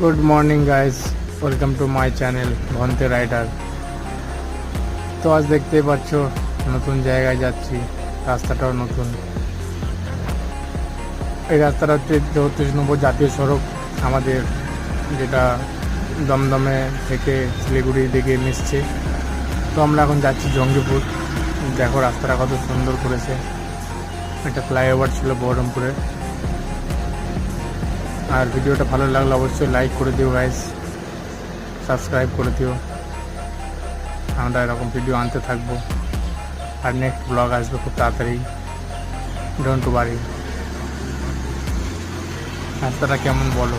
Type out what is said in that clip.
Good morning guys, welcome to my channel Bhante Rider. তো আজ দেখতেই পাচ্ছ নতুন জায়গায় যাচ্ছি, রাস্তাটাও নতুন। এই রাস্তাটা হচ্ছে 34 নম্বর জাতীয় সড়ক আমাদের, যেটা দমদমে থেকে শিলিগুড়ির দিকে মিশছে। তো আমরা এখন যাচ্ছি জঙ্গিপুর। দেখো রাস্তাটা কত সুন্দর করেছে। একটা ফ্লাইওভার ছিল বহরমপুরে। আর ভিডিওটা ভালো লাগলে অবশ্যই লাইক করে দিও গাইস, সাবস্ক্রাইব করে দিও। আমরা এরকম ভিডিও আনতে থাকবো, আর নেক্সট ব্লগ আসবে খুব তাড়াতাড়ি। Don't worry. রাস্তাটা কেমন বলো?